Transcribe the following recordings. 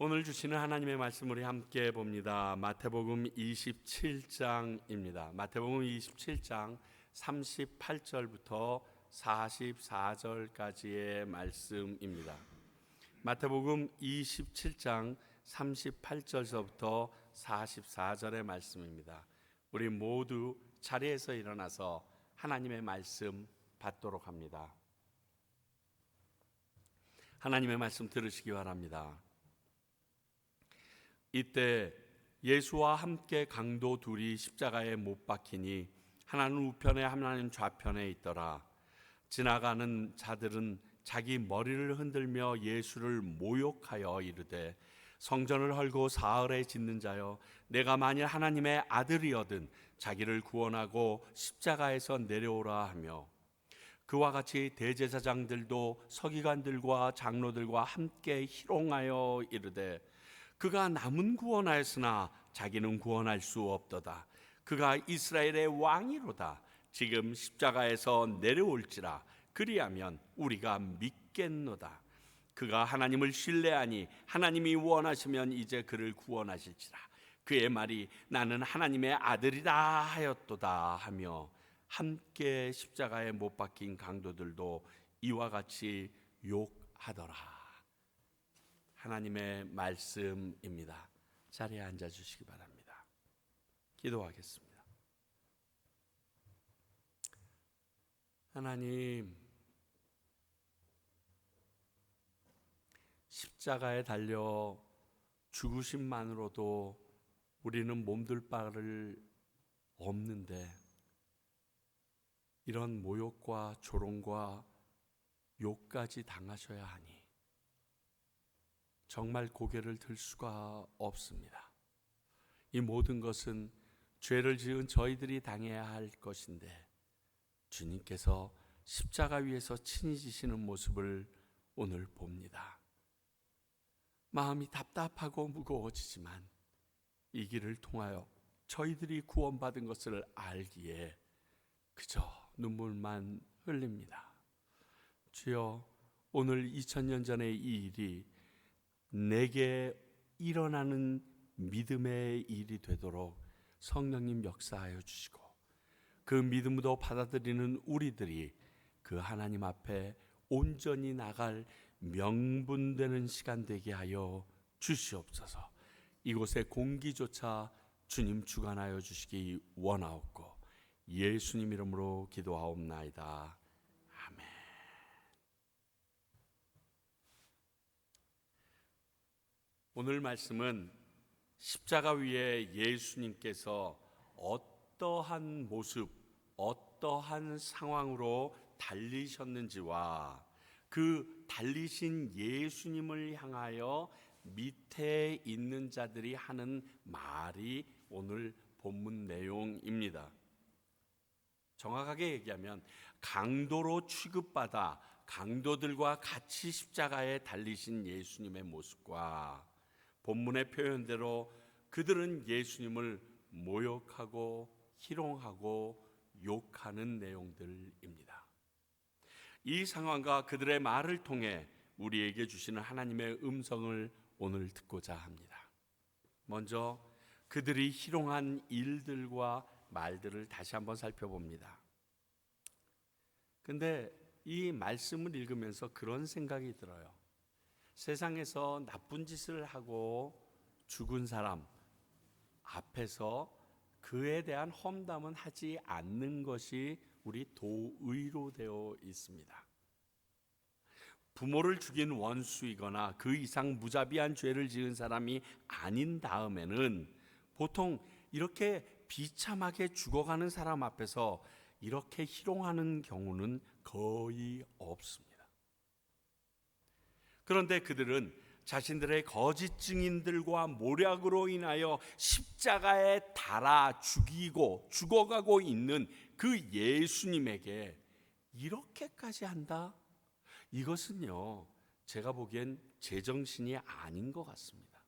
오늘 주시는 하나님의 말씀 우리 함께 봅니다. 마태복음 27장입니다. 마태복음 27장 38절부터 44절까지의 말씀입니다. 마태복음 27장 38절서부터 44절의 말씀입니다. 우리 모두 자리에서 일어나서 하나님의 말씀 받도록 합니다. 하나님의 말씀 들으시기 바랍니다. 이때 예수와 함께 강도 둘이 십자가에 못 박히니 하나는 우편에 하나는 좌편에 있더라. 지나가는 자들은 자기 머리를 흔들며 예수를 모욕하여 이르되, 성전을 헐고 사흘에 짓는 자여, 내가 만일 하나님의 아들이거든 자기를 구원하고 십자가에서 내려오라 하며, 그와 같이 대제사장들도 서기관들과 장로들과 함께 희롱하여 이르되, 그가 남은 구원하였으나 자기는 구원할 수 없도다. 그가 이스라엘의 왕이로다. 지금 십자가에서 내려올지라. 그리하면 우리가 믿겠노다. 그가 하나님을 신뢰하니 하나님이 원하시면 이제 그를 구원하실지라. 그의 말이 나는 하나님의 아들이다 하였도다 하며, 함께 십자가에 못 박힌 강도들도 이와 같이 욕하더라. 하나님의 말씀입니다. 자리에 앉아 주시기 바랍니다. 기도하겠습니다. 하나님, 십자가에 달려 죽으심만으로도 우리는 몸둘 바를 없는데, 이런 모욕과 조롱과 욕까지 당하셔야 하니 정말 고개를 들 수가 없습니다. 이 모든 것은 죄를 지은 저희들이 당해야 할 것인데, 주님께서 십자가 위에서 친히 지시는 모습을 오늘 봅니다. 마음이 답답하고 무거워지지만 이 길을 통하여 저희들이 구원받은 것을 알기에 그저 눈물만 흘립니다. 주여, 오늘 2000년 전의 이 일이 내게 일어나는 믿음의 일이 되도록 성령님 역사하여 주시고, 그 믿음으로 받아들이는 우리들이 그 하나님 앞에 온전히 나갈 명분되는 시간 되게 하여 주시옵소서. 이곳의 공기조차 주님 주관하여 주시기 원하옵고, 예수님 이름으로 기도하옵나이다. 아멘. 오늘 말씀은 십자가 위에 예수님께서 어떠한 모습, 어떠한 상황으로 달리셨는지와 그 달리신 예수님을 향하여 밑에 있는 자들이 하는 말이 오늘 본문 내용입니다. 정확하게 얘기하면 강도로 취급받아 강도들과 같이 십자가에 달리신 예수님의 모습과 본문의 표현대로 그들은 예수님을 모욕하고 희롱하고 욕하는 내용들입니다. 이 상황과 그들의 말을 통해 우리에게 주시는 하나님의 음성을 오늘 듣고자 합니다. 먼저 그들이 희롱한 일들과 말들을 다시 한번 살펴봅니다. 근데 이 말씀을 읽으면서 그런 생각이 들어요. 세상에서 나쁜 짓을 하고 죽은 사람 앞에서 그에 대한 험담은 하지 않는 것이 우리 도의로 되어 있습니다. 부모를 죽인 원수이거나 그 이상 무자비한 죄를 지은 사람이 아닌 다음에는 보통 이렇게 비참하게 죽어가는 사람 앞에서 이렇게 희롱하는 경우는 거의 없습니다. 그런데 그들은 자신들의 거짓 증인들과 모략으로 인하여 십자가에 달아 죽어가고 있는 그 예수님에게 이렇게까지 한다? 이것은요, 제가 보기엔 제정신이 아닌 것 같습니다.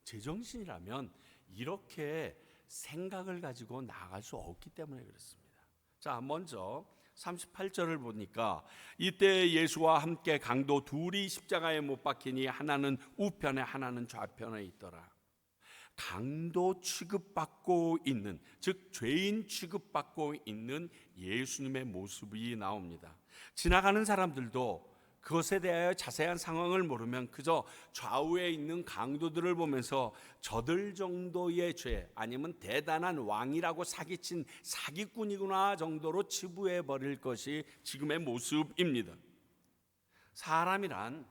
제정신이라면 이렇게 생각을 가지고 나아갈 수 없기 때문에 그렇습니다. 자, 먼저 38절을 보니까 이때 예수와 함께 강도 둘이 십자가에 못 박히니 하나는 우편에 하나는 좌편에 있더라. 강도 취급받고 있는, 즉 죄인 취급받고 있는 예수님의 모습이 나옵니다. 지나가는 사람들도 그것에 대하여 자세한 상황을 모르면 그저 좌우에 있는 강도들을 보면서 저들 정도의 죄, 아니면 대단한 왕이라고 사기친 사기꾼이구나 정도로 치부해 버릴 것이 지금의 모습입니다. 사람이란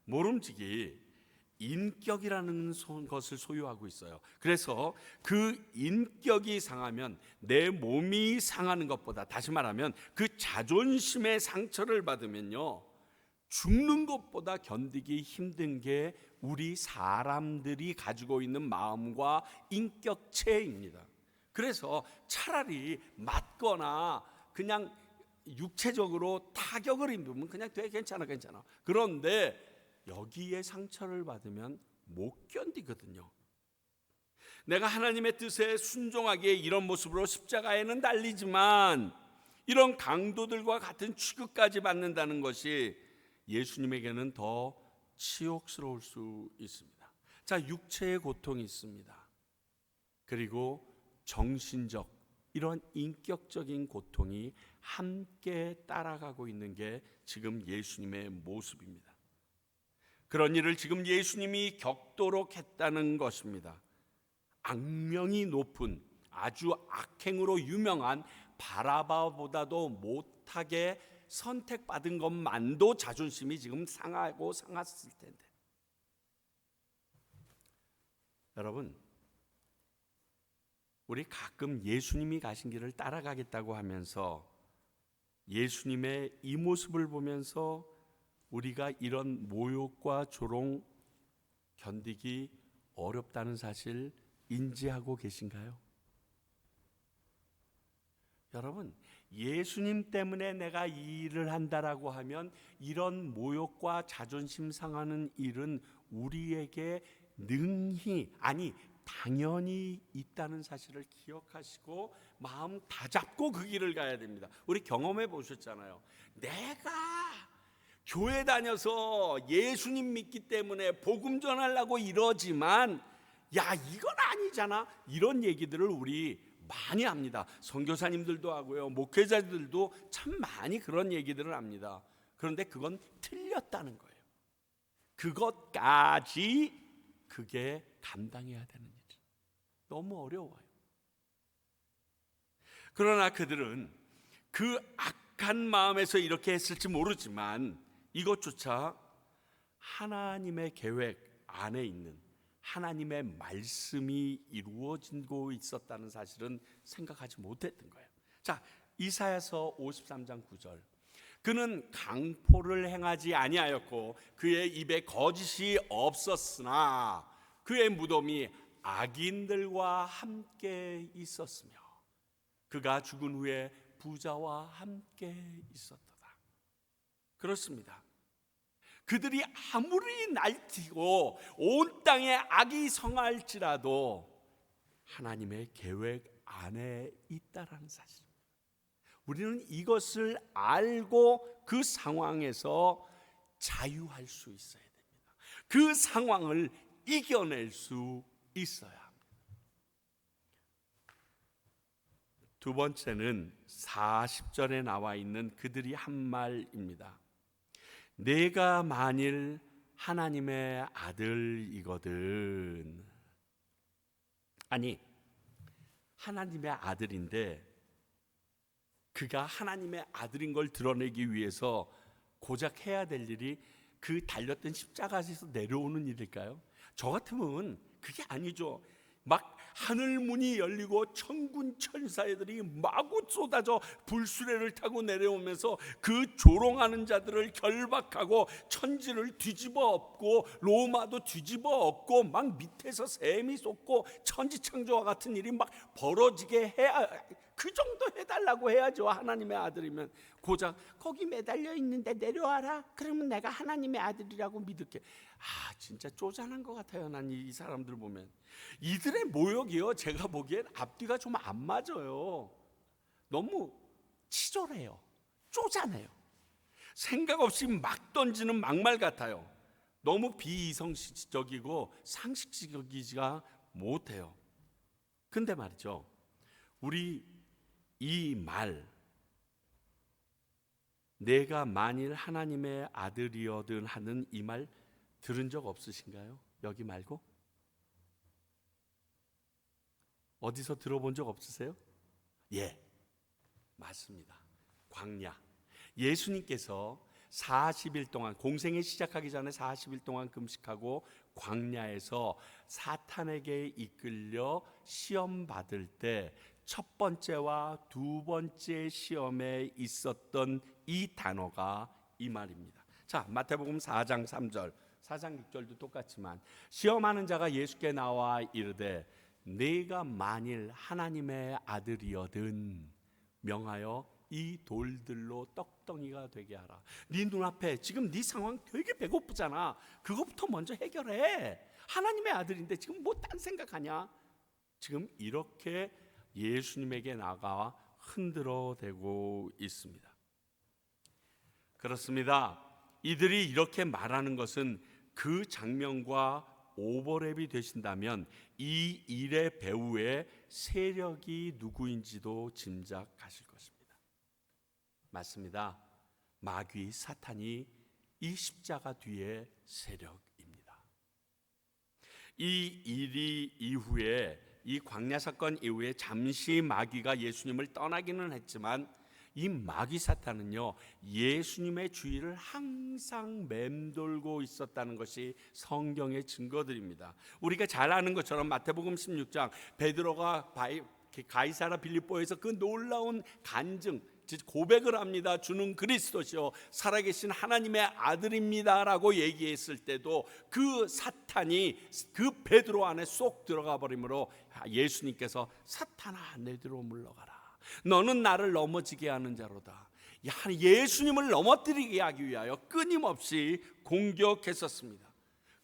모름지기 인격이라는 것을 소유하고 있어요. 그래서 그 인격이 상하면 내 몸이 상하는 것보다, 다시 말하면 그 자존심의 상처를 받으면요, 죽는 것보다 견디기 힘든 게 우리 사람들이 가지고 있는 마음과 인격체입니다. 그래서 차라리 맞거나 그냥 육체적으로 타격을 입으면 그냥 되게 괜찮아. 그런데 여기에 상처를 받으면 못 견디거든요. 내가 하나님의 뜻에 순종하기에 이런 모습으로 십자가에는 달리지만 이런 강도들과 같은 취급까지 받는다는 것이 예수님에게는 더 치욕스러울 수 있습니다. 자, 육체의 고통이 있습니다. 그리고 정신적, 이런 인격적인 고통이 함께 따라가고 있는 게 지금 예수님의 모습입니다. 그런 일을 지금 예수님이 겪도록 했다는 것입니다. 악명이 높은, 아주 악행으로 유명한 바라바보다도 못하게 선택받은 것만도 자존심이 지금 상하고 상했을 텐데, 여러분, 우리 가끔 예수님이 가신 길을 따라가겠다고 하면서 예수님의 이 모습을 보면서 우리가 이런 모욕과 조롱 견디기 어렵다는 사실 인지하고 계신가요? 여러분, 예수님 때문에 내가 이 일을 한다라고 하면 이런 모욕과 자존심 상하는 일은 우리에게 능히, 아니 당연히 있다는 사실을 기억하시고 마음 다잡고 그 길을 가야 됩니다. 우리 경험해 보셨잖아요. 내가 교회 다녀서 예수님 믿기 때문에 복음 전하려고 이러지만 야, 이건 아니잖아, 이런 얘기들을 우리 많이 합니다. 선교사님들도 하고요, 목회자들도 참 많이 그런 얘기들을 합니다. 그런데 그건 틀렸다는 거예요. 그것까지 그게 감당해야 되는 일, 너무 어려워요. 그러나 그들은 그 악한 마음에서 이렇게 했을지 모르지만 이것조차 하나님의 계획 안에 있는 하나님의 말씀이 이루어지고 있었다는 사실은 생각하지 못했던 거예요. 자, 이사야서 53장 9절. 그는 강포를 행하지 아니하였고 그의 입에 거짓이 없었으나 그의 무덤이 악인들과 함께 있었으며 그가 죽은 후에 부자와 함께 있었도다. 그렇습니다. 그들이 아무리 날뛰고 온 땅에 악이 성할지라도 하나님의 계획 안에 있다라는 사실, 우리는 이것을 알고 그 상황에서 자유할 수 있어야 됩니다. 그 상황을 이겨낼 수 있어야 합니다. 두 번째는 40절에 나와 있는 그들이 한 말입니다. 내가 만일 하나님의 아들이거든. 아니, 하나님의 아들인데 그가 하나님의 아들인 걸 드러내기 위해서 고작 해야 될 일이 그 달렸던 십자가에서 내려오는 일일까요? 저 같으면 그게 아니죠. 막 하늘 문이 열리고 천군 천사들이 마구 쏟아져 불수레를 타고 내려오면서 그 조롱하는 자들을 결박하고 천지를 뒤집어 엎고 로마도 뒤집어 엎고 막 밑에서 샘이 솟고 천지창조와 같은 일이 막 벌어지게 해야, 그 정도 해달라고 해야죠. 하나님의 아들이면 고작 거기 매달려 있는데 내려와라, 그러면 내가 하나님의 아들이라고 믿을게. 진짜 쪼잔한 것 같아요. 난 이 사람들 보면 이들의 모욕이요, 제가 보기엔 앞뒤가 좀 안 맞아요. 너무 치졸해요. 쪼잔해요. 생각 없이 막 던지는 막말 같아요. 너무 비이성적이고 상식적이지가 못해요. 근데 말이죠, 우리 이 말, 내가 만일 하나님의 아들이어든 하는 이 말 들은 적 없으신가요? 여기 말고? 어디서 들어본 적 없으세요? 예, 맞습니다. 광야. 예수님께서 40일 동안, 공생애 시작하기 전에 40일 동안 금식하고 광야에서 사탄에게 이끌려 시험 받을 때 첫 번째와 두 번째 시험에 있었던 이 단어가 이 말입니다. 자, 마태복음 4장 3절, 4장 6절도 똑같지만, 시험하는 자가 예수께 나와 이르되 네가 만일 하나님의 아들이여든 명하여 이 돌들로 떡덩이가 되게 하라. 네 눈앞에 지금 네 상황 되게 배고프잖아. 그것부터 먼저 해결해. 하나님의 아들인데 지금 뭐 딴 생각하냐? 지금 이렇게 예수님에게 나가 흔들어 대고 있습니다. 그렇습니다. 이들이 이렇게 말하는 것은 그 장면과 오버랩이 되신다면 이 일의 배후에 세력이 누구인지도 짐작하실 것입니다. 맞습니다. 마귀 사탄이 이 십자가 뒤의 세력입니다. 이 일이 이후에, 이 광야 사건 이후에 잠시 마귀가 예수님을 떠나기는 했지만 이 마귀 사탄은요, 예수님의 주위를 항상 맴돌고 있었다는 것이 성경의 증거들입니다. 우리가 잘 아는 것처럼 마태복음 16장, 베드로가 가이사라 빌립보에서 그 놀라운 간증, 고백을 합니다. 주는 그리스도시요 살아계신 하나님의 아들입니다라고 얘기했을 때도 그 사탄이 그 베드로 안에 쏙 들어가 버리므로 예수님께서 사탄아 내 뒤로 물러가라. 너는 나를 넘어지게 하는 자로다. 예수님을 넘어뜨리게 하기 위하여 끊임없이 공격했었습니다.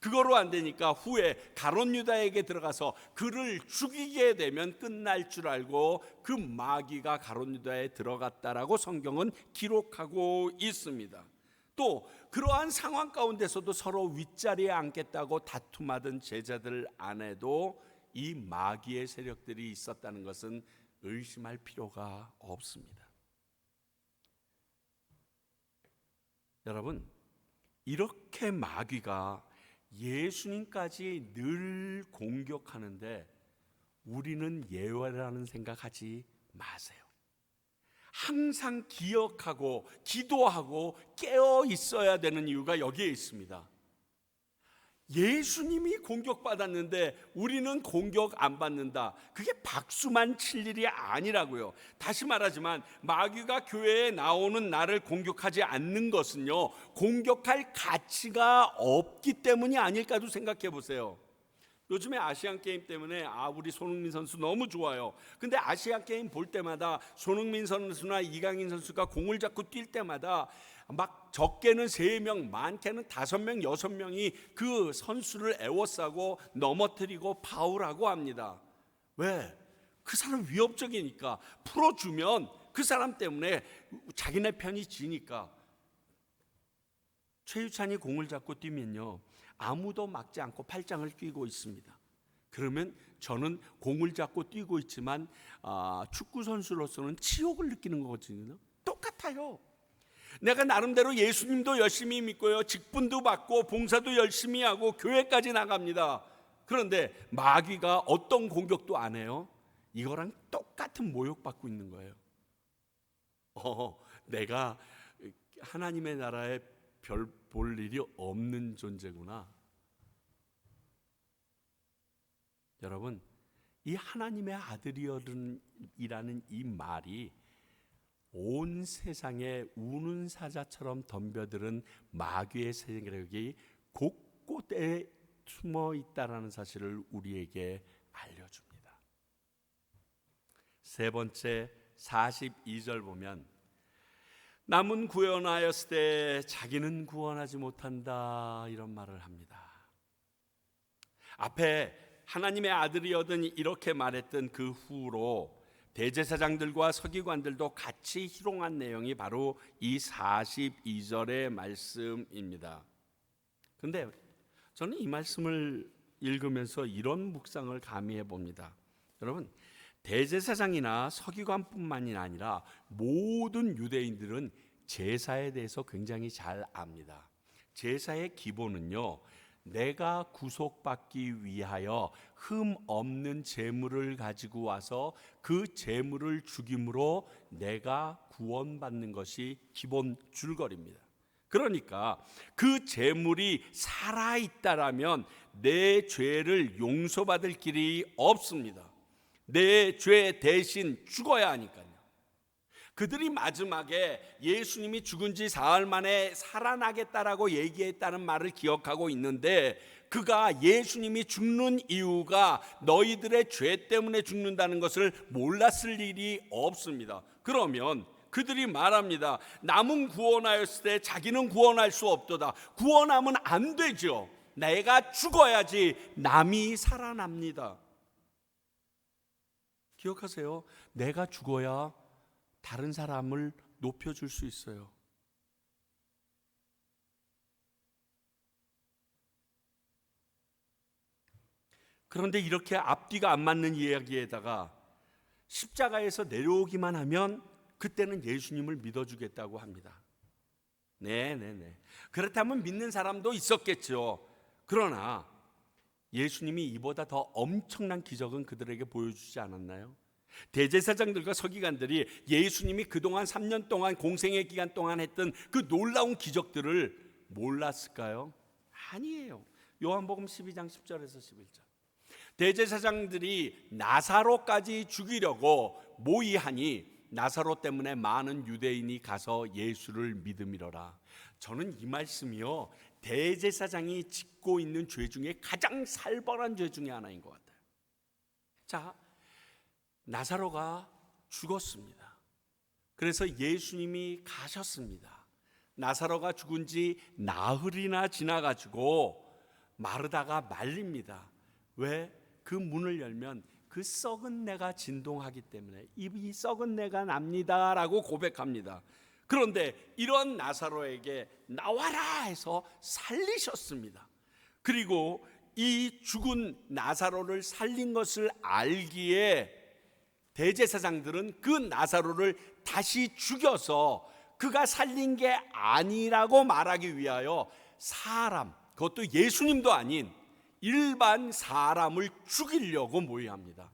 그거로 안 되니까 후에 가롯 유다에게 들어가서 그를 죽이게 되면 끝날 줄 알고 그 마귀가 가롯 유다에 들어갔다라고 성경은 기록하고 있습니다. 또 그러한 상황 가운데서도 서로 윗자리에 앉겠다고 다툼하던 제자들 안에도 이 마귀의 세력들이 있었다는 것은 의심할 필요가 없습니다. 여러분, 이렇게 마귀가 예수님까지 늘 공격하는데 우리는 예외라는 생각하지 마세요. 항상 기억하고 기도하고 깨어 있어야 되는 이유가 여기에 있습니다. 예수님이 공격받았는데 우리는 공격 안 받는다. 그게 박수만 칠 일이 아니라고요. 다시 말하지만 마귀가 교회에 나오는 나를 공격하지 않는 것은요, 공격할 가치가 없기 때문이 아닐까도 생각해 보세요. 요즘에 아시안 게임 때문에 우리 손흥민 선수 너무 좋아요. 근데 아시안 게임 볼 때마다 손흥민 선수나 이강인 선수가 공을 잡고 뛸 때마다 막 적게는 3명, 많게는 5명, 6명이 그 선수를 애워싸고 넘어뜨리고 파울하고 합니다. 왜? 그 사람 위협적이니까. 풀어주면 그 사람 때문에 자기네 편이 지니까. 최유찬이 공을 잡고 뛰면요, 아무도 막지 않고 팔짱을 끼고 있습니다. 그러면 저는 공을 잡고 뛰고 있지만 축구 선수로서는 치욕을 느끼는 거거든요. 똑같아요. 내가 나름대로 예수님도 열심히 믿고요, 직분도 받고 봉사도 열심히 하고 교회까지 나갑니다. 그런데 마귀가 어떤 공격도 안 해요. 이거랑 똑같은 모욕받고 있는 거예요. 내가 하나님의 나라에 별 볼 일이 없는 존재구나. 여러분, 이 하나님의 아들이라는 이 말이 온 세상에 우는 사자처럼 덤벼드는 마귀의 세력이 곳곳에 숨어 있다라는 사실을 우리에게 알려줍니다. 세 번째 42절 보면 남은 구원하였을 때 자기는 구원하지 못한다, 이런 말을 합니다. 앞에 하나님의 아들이었던 이렇게 말했던 그 후로 대제사장들과 서기관들도 같이 희롱한 내용이 바로 이 42절의 말씀입니다. 그런데 저는 이 말씀을 읽으면서 이런 묵상을 가미해 봅니다. 여러분, 대제사장이나 서기관뿐만이 아니라 모든 유대인들은 제사에 대해서 굉장히 잘 압니다. 제사의 기본은요, 내가 구속받기 위하여 흠 없는 제물을 가지고 와서 그 제물을 죽임으로 내가 구원받는 것이 기본 줄거리입니다. 그러니까 그 제물이 살아있다라면 내 죄를 용서받을 길이 없습니다. 내 죄 대신 죽어야 하니까요. 그들이 마지막에 예수님이 죽은 지 사흘 만에 살아나겠다라고 얘기했다는 말을 기억하고 있는데, 그가 예수님이 죽는 이유가 너희들의 죄 때문에 죽는다는 것을 몰랐을 일이 없습니다. 그러면 그들이 말합니다. 남은 구원하였을 때 자기는 구원할 수 없도다. 구원하면 안 되죠. 내가 죽어야지 남이 살아납니다. 기억하세요. 내가 죽어야 다른 사람을 높여줄 수 있어요. 그런데 이렇게 앞뒤가 안 맞는 이야기에다가 십자가에서 내려오기만 하면 그때는 예수님을 믿어주겠다고 합니다. 네네네. 그렇다면 믿는 사람도 있었겠죠. 그러나 예수님이 이보다 더 엄청난 기적은 그들에게 보여주지 않았나요? 대제사장들과 서기관들이 예수님이 그동안 3년 동안 공생의 기간 동안 했던 그 놀라운 기적들을 몰랐을까요? 아니에요. 요한복음 12장 10절에서 11절. 대제사장들이 나사로까지 죽이려고 모의하니 나사로 때문에 많은 유대인이 가서 예수를 믿음이로라. 저는 이 말씀이요, 대제사장이 짓고 있는 죄 중에 가장 살벌한 죄 중에 하나인 것 같아요. 자, 나사로가 죽었습니다. 그래서 예수님이 가셨습니다. 나사로가 죽은 지 나흘이나 지나가지고 마르다가 말립니다. 왜? 그 문을 열면 그 썩은 내가 진동하기 때문에 이 썩은 내가 납니다라고 고백합니다. 그런데 이런 나사로에게 나와라 해서 살리셨습니다. 그리고 이 죽은 나사로를 살린 것을 알기에 대제사장들은 그 나사로를 다시 죽여서 그가 살린 게 아니라고 말하기 위하여 사람, 그것도 예수님도 아닌 일반 사람을 죽이려고 모의합니다.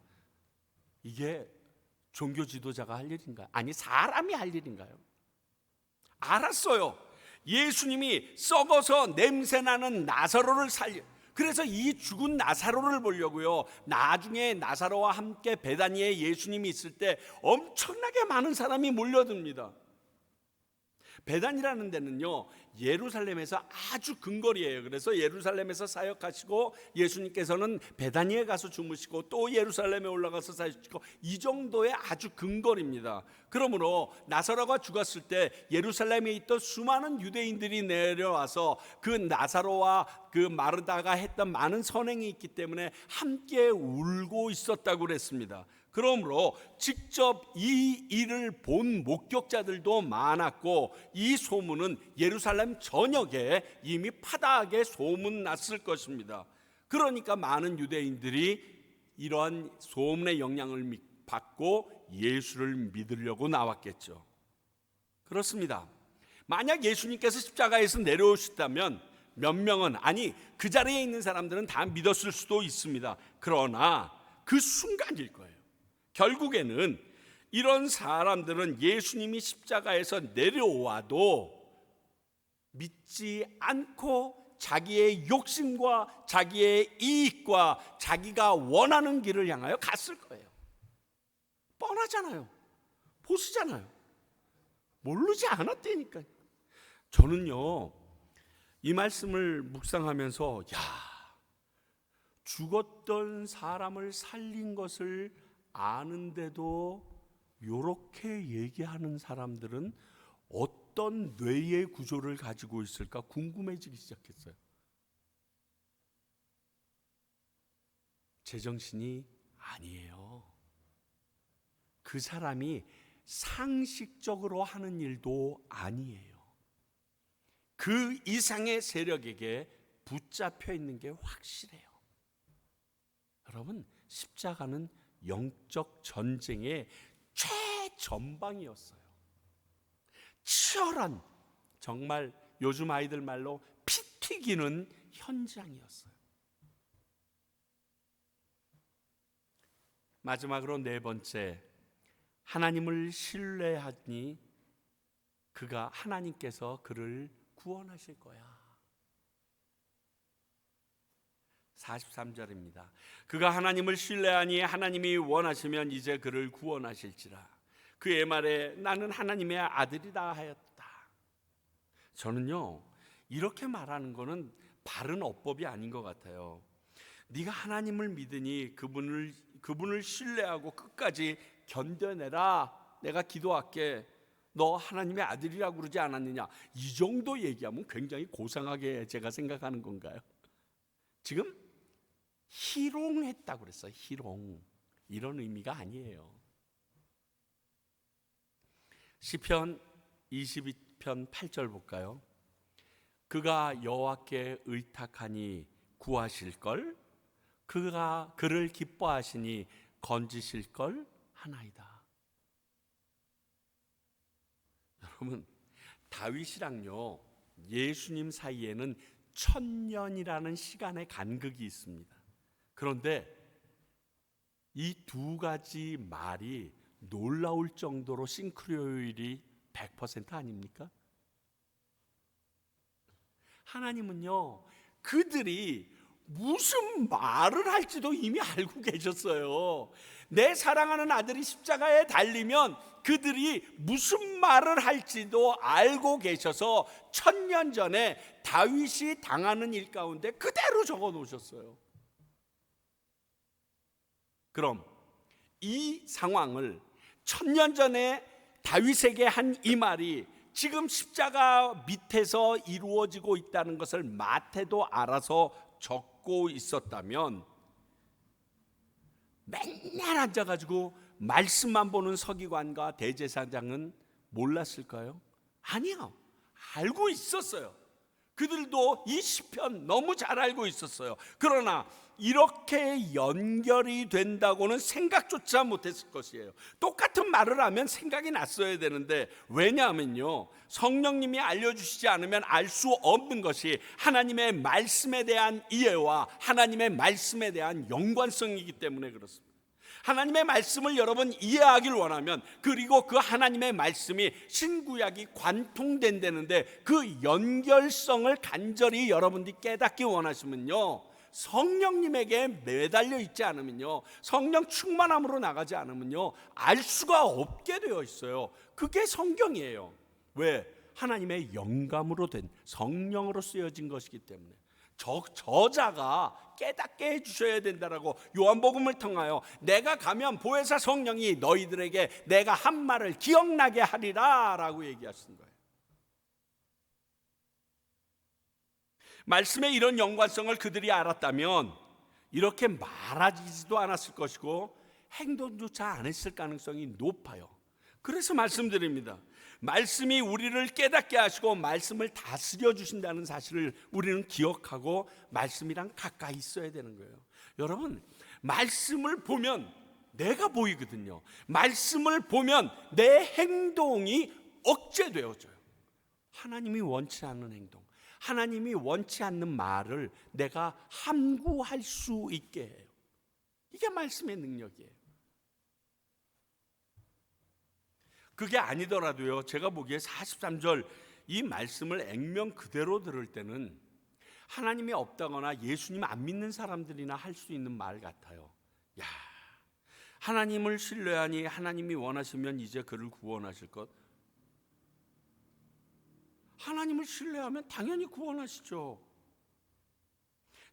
이게 종교 지도자가 할 일인가요? 아니, 사람이 할 일인가요? 알았어요. 예수님이 썩어서 냄새나는 나사로를 그래서 이 죽은 나사로를 보려고요, 나중에 나사로와 함께 베다니에 예수님이 있을 때 엄청나게 많은 사람이 몰려듭니다. 베단이라는 데는요, 예루살렘에서 아주 근거리예요. 그래서 예루살렘에서 사역하시고 예수님께서는 베다니에 가서 주무시고 또 예루살렘에 올라가서 사시고, 이 정도의 아주 근거리입니다. 그러므로 나사로가 죽었을 때 예루살렘에 있던 수많은 유대인들이 내려와서 그 나사로와 그 마르다가 했던 많은 선행이 있기 때문에 함께 울고 있었다고 그랬습니다. 그러므로 직접 이 일을 본 목격자들도 많았고, 이 소문은 예루살렘 전역에 이미 파다하게 소문났을 것입니다. 그러니까 많은 유대인들이 이러한 소문의 영향을 받고 예수를 믿으려고 나왔겠죠. 그렇습니다. 만약 예수님께서 십자가에서 내려오셨다면 몇 명은, 아니 그 자리에 있는 사람들은 다 믿었을 수도 있습니다. 그러나 그 순간일 거예요. 결국에는 이런 사람들은 예수님이 십자가에서 내려와도 믿지 않고 자기의 욕심과 자기의 이익과 자기가 원하는 길을 향하여 갔을 거예요. 뻔하잖아요. 보수잖아요. 모르지 않았다니까요. 저는요, 이 말씀을 묵상하면서 죽었던 사람을 살린 것을 아는데도 이렇게 얘기하는 사람들은 어떤 뇌의 구조를 가지고 있을까 궁금해지기 시작했어요. 제정신이 아니에요. 그 사람이 상식적으로 하는 일도 아니에요. 그 이상의 세력에게 붙잡혀 있는 게 확실해요. 여러분, 십자가는 영적 전쟁의 최전방이었어요. 치열한, 정말 요즘 아이들 말로 피 튀기는 현장이었어요. 마지막으로 네 번째, 하나님을 신뢰하니 하나님께서 그를 구원하실 거야. 43절입니다. 그가 하나님을 신뢰하니 하나님이 원하시면 이제 그를 구원하실지라. 그의 말에 나는 하나님의 아들이다 하였다. 저는요, 이렇게 말하는 거는 바른 어법이 아닌 것 같아요. 네가 하나님을 믿으니 그분을 신뢰하고 끝까지 견뎌내라. 내가 기도할게. 너 하나님의 아들이라고 그러지 않았느냐? 이 정도 얘기하면 굉장히 고상하게 제가 생각하는 건가요? 지금 희롱했다고 그랬어요. 희롱. 이런 의미가 아니에요. 시편 22편 8절 볼까요? 그가 여호와께 의탁하니 구하실걸, 그가 그를 기뻐하시니 건지실걸 하나이다. 여러분, 다윗이랑요 예수님 사이에는 1000년이라는 시간의 간극이 있습니다. 그런데 이 두 가지 말이 놀라울 정도로 싱크로율이 100% 아닙니까? 하나님은요, 그들이 무슨 말을 할지도 이미 알고 계셨어요. 내 사랑하는 아들이 십자가에 달리면 그들이 무슨 말을 할지도 알고 계셔서 1000년 전에 다윗이 당하는 일 가운데 그대로 적어 놓으셨어요. 그럼 이 상황을 1000년 전에 다윗에게 한 이 말이 지금 십자가 밑에서 이루어지고 있다는 것을 마태도 알아서 적고 있었다면 맨날 앉아가지고 말씀만 보는 서기관과 대제사장은 몰랐을까요? 아니요, 알고 있었어요. 그들도 이 시편 너무 잘 알고 있었어요. 그러나 이렇게 연결이 된다고는 생각조차 못했을 것이에요. 똑같은 말을 하면 생각이 났어야 되는데, 왜냐하면요, 성령님이 알려주시지 않으면 알 수 없는 것이 하나님의 말씀에 대한 이해와 하나님의 말씀에 대한 연관성이기 때문에 그렇습니다. 하나님의 말씀을 여러분 이해하길 원하면, 그리고 그 하나님의 말씀이 신구약이 관통된다는데 그 연결성을 간절히 여러분들이 깨닫기 원하시면요, 성령님에게 매달려 있지 않으면요, 성령 충만함으로 나가지 않으면요, 알 수가 없게 되어 있어요. 그게 성경이에요. 왜? 하나님의 영감으로 된, 성령으로 쓰여진 것이기 때문에. 저자가 깨닫게 해주셔야 된다라고 요한복음을 통하여 내가 가면 보혜사 성령이 너희들에게 내가 한 말을 기억나게 하리라 라고 얘기하신 거예요. 말씀의 이런 연관성을 그들이 알았다면 이렇게 말하지도 않았을 것이고 행동조차 안 했을 가능성이 높아요. 그래서 말씀드립니다. 말씀이 우리를 깨닫게 하시고 말씀을 다스려 주신다는 사실을 우리는 기억하고 말씀이랑 가까이 있어야 되는 거예요. 여러분, 말씀을 보면 내가 보이거든요. 말씀을 보면 내 행동이 억제되어져요. 하나님이 원치 않는 행동, 하나님이 원치 않는 말을 내가 함구할 수 있게 해요. 이게 말씀의 능력이에요. 그게 아니더라도요, 제가 보기에 43절 이 말씀을 액면 그대로 들을 때는 하나님이 없다거나 예수님 안 믿는 사람들이나 할 수 있는 말 같아요. 야, 하나님을 신뢰하니 하나님이 원하시면 이제 그를 구원하실 것. 하나님을 신뢰하면 당연히 구원하시죠.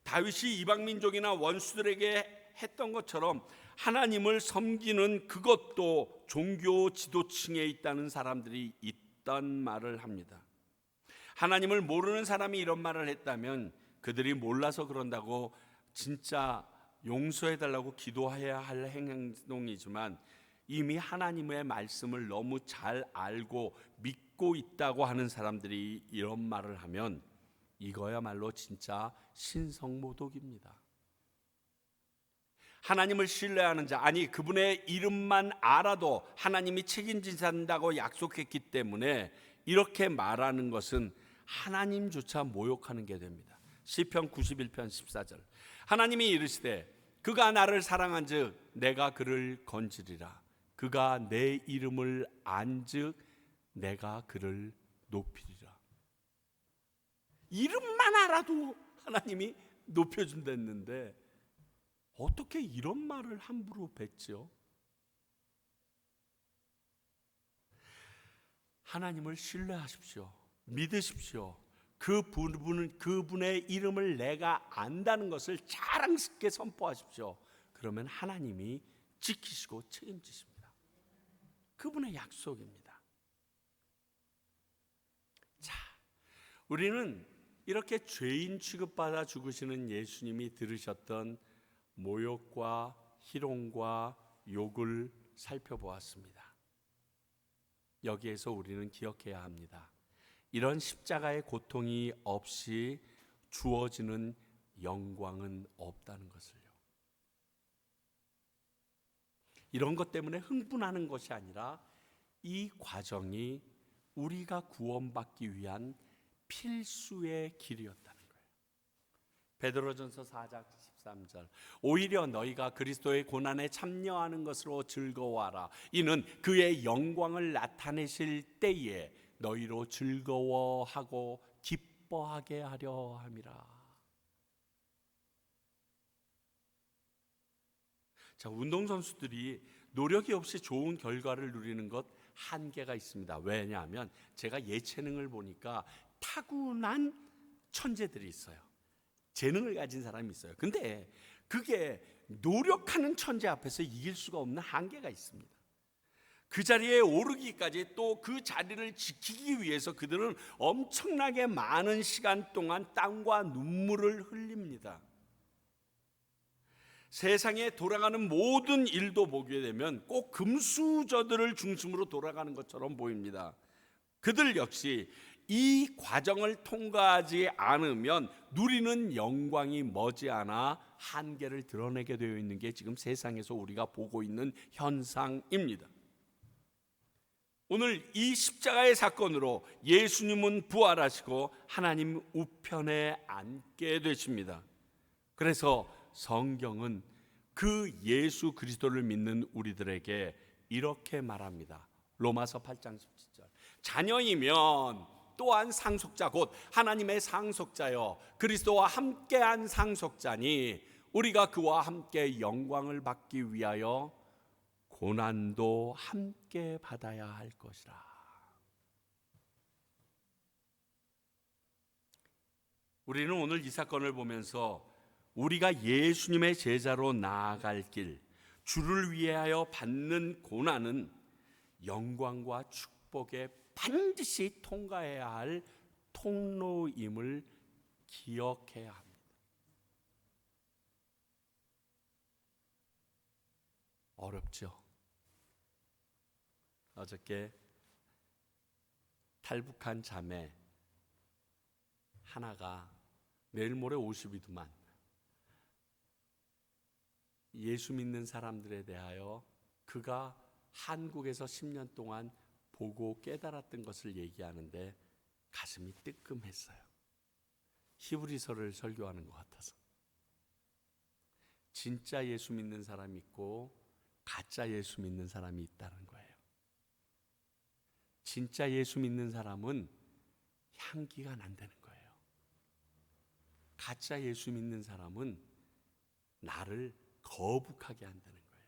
다윗이 이방민족이나 원수들에게 했던 것처럼 하나님을 섬기는 그것도 종교 지도층에 있다는 사람들이 있단 말을 합니다. 하나님을 모르는 사람이 이런 말을 했다면 그들이 몰라서 그런다고 진짜 용서해달라고 기도해야 할 행동이지만, 이미 하나님의 말씀을 너무 잘 알고 믿고 있다고 하는 사람들이 이런 말을 하면 이거야말로 진짜 신성모독입니다. 하나님을 신뢰하는 자, 아니 그분의 이름만 알아도 하나님이 책임진다고 약속했기 때문에 이렇게 말하는 것은 하나님조차 모욕하는 게 됩니다. 시편 91편 14절, 하나님이 이르시되 그가 나를 사랑한즉 내가 그를 건지리라. 그가 내 이름을 안즉 내가 그를 높이리라. 이름만 알아도 하나님이 높여준다는데 어떻게 이런 말을 함부로 뱉죠? 하나님을 신뢰하십시오. 믿으십시오. 그분의 이름을 내가 안다는 것을 자랑스럽게 선포하십시오. 그러면 하나님이 지키시고 책임지십니다. 그분의 약속입니다. 자, 우리는 이렇게 죄인 취급받아 죽으시는 예수님이 들으셨던 모욕과 희롱과 욕을 살펴보았습니다. 여기에서 우리는 기억해야 합니다. 이런 십자가의 고통이 없이 주어지는 영광은 없다는 것을요. 이런 것 때문에 흥분하는 것이 아니라 이 과정이 우리가 구원받기 위한 필수의 길이었다는 거예요. 베드로전서 4장 13절, 오히려 너희가 그리스도의 고난에 참여하는 것으로 즐거워하라. 이는 그의 영광을 나타내실 때에 너희로 즐거워하고 기뻐하게 하려 함이라. 자, 운동선수들이 노력이 없이 좋은 결과를 누리는 것 한계가 있습니다. 왜냐하면 제가 예체능을 보니까 타고난 천재들이 있어요. 재능을 가진 사람이 있어요. 근데 그게 노력하는 천재 앞에서 이길 수가 없는 한계가 있습니다. 그 자리에 오르기까지 또 그 자리를 지키기 위해서 그들은 엄청나게 많은 시간 동안 땀과 눈물을 흘립니다. 세상에 돌아가는 모든 일도 보게 되면 꼭 금수저들을 중심으로 돌아가는 것처럼 보입니다. 그들 역시 이 과정을 통과하지 않으면 누리는 영광이 머지않아 한계를 드러내게 되어 있는 게 지금 세상에서 우리가 보고 있는 현상입니다. 오늘 이 십자가의 사건으로 예수님은 부활하시고 하나님 우편에 앉게 되십니다. 그래서 성경은 그 예수 그리스도를 믿는 우리들에게 이렇게 말합니다. 로마서 8장 17절, 자녀이면 또한 상속자 곧 하나님의 상속자여 그리스도와 함께한 상속자니 우리가 그와 함께 영광을 받기 위하여 고난도 함께 받아야 할 것이라. 우리는 오늘 이 사건을 보면서 우리가 예수님의 제자로 나아갈 길, 주를 위하여 받는 고난은 영광과 축복에 반드시 통과해야 할 통로임을 기억해야 합니다. 어렵죠? 어저께 탈북한 자매 하나가 내일 모레 50이더만 예수 믿는 사람들에 대하여 그가 한국에서 10년 동안 보고 깨달았던 것을 얘기하는데 가슴이 뜨끔했어요. 히브리서를 설교하는 것 같아서. 진짜 예수 믿는 사람이 있고 가짜 예수 믿는 사람이 있다는 거예요. 진짜 예수 믿는 사람은 향기가 난다는 거예요. 가짜 예수 믿는 사람은 나를 거북하게 한다는 거예요.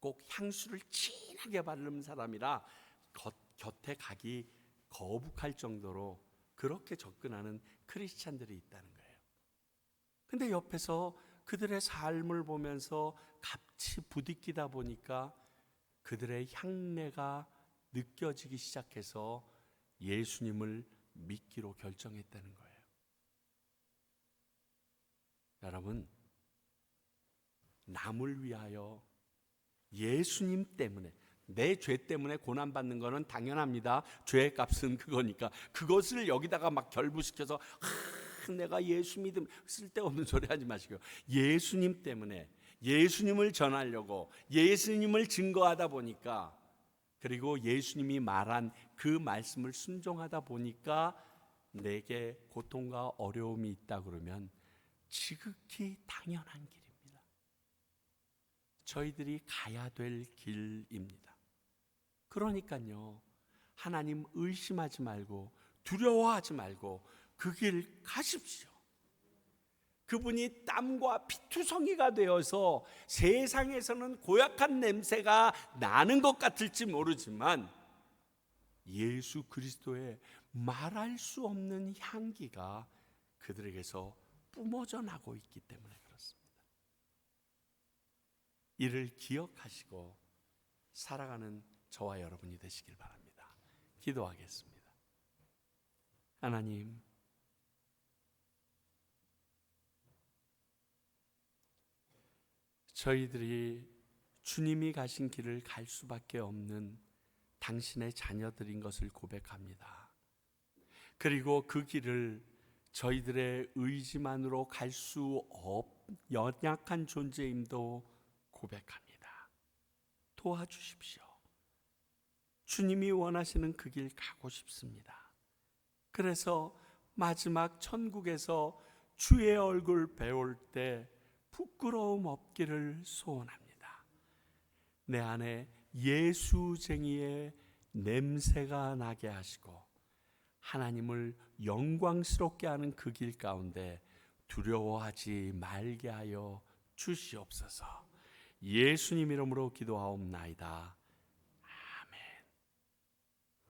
꼭 향수를 진하게 바르는 사람이라 곁에 가기 거북할 정도로 그렇게 접근하는 크리스찬들이 있다는 거예요. 근데 옆에서 그들의 삶을 보면서 같이 부딪히다 보니까 그들의 향내가 느껴지기 시작해서 예수님을 믿기로 결정했다는 거예요. 여러분, 남을 위하여 예수님 때문에, 내 죄 때문에 고난받는 거는 당연합니다. 죄의 값은 그거니까 그것을 여기다가 막 결부시켜서 내가 예수 믿음, 쓸데없는 소리 하지 마시고요. 예수님 때문에, 예수님을 전하려고 예수님을 증거하다 보니까, 그리고 예수님이 말한 그 말씀을 순종하다 보니까 내게 고통과 어려움이 있다 그러면 지극히 당연한 길입니다. 저희들이 가야 될 길입니다. 그러니까요, 하나님 의심하지 말고 두려워하지 말고 그 길 가십시오. 그분이 땀과 피투성이가 되어서 세상에서는 고약한 냄새가 나는 것 같을지 모르지만 예수 그리스도의 말할 수 없는 향기가 그들에게서 뿜어져 나고 있기 때문에 그렇습니다. 이를 기억하시고 살아가는 저와 여러분이 되시길 바랍니다. 기도하겠습니다. 하나님, 저희들이 주님이 가신 길을 갈 수밖에 없는 당신의 자녀들인 것을 고백합니다. 그리고 그 길을 저희들의 의지만으로 갈 수 연약한 존재임도 고백합니다. 도와주십시오. 주님이 원하시는 그 길 가고 싶습니다. 그래서 마지막 천국에서 주의 얼굴 배울 때 부끄러움 없기를 소원합니다. 내 안에 예수쟁이의 냄새가 나게 하시고 하나님을 영광스럽게 하는 그 길 가운데 두려워하지 말게 하여 주시옵소서. 예수님 이름으로 기도하옵나이다.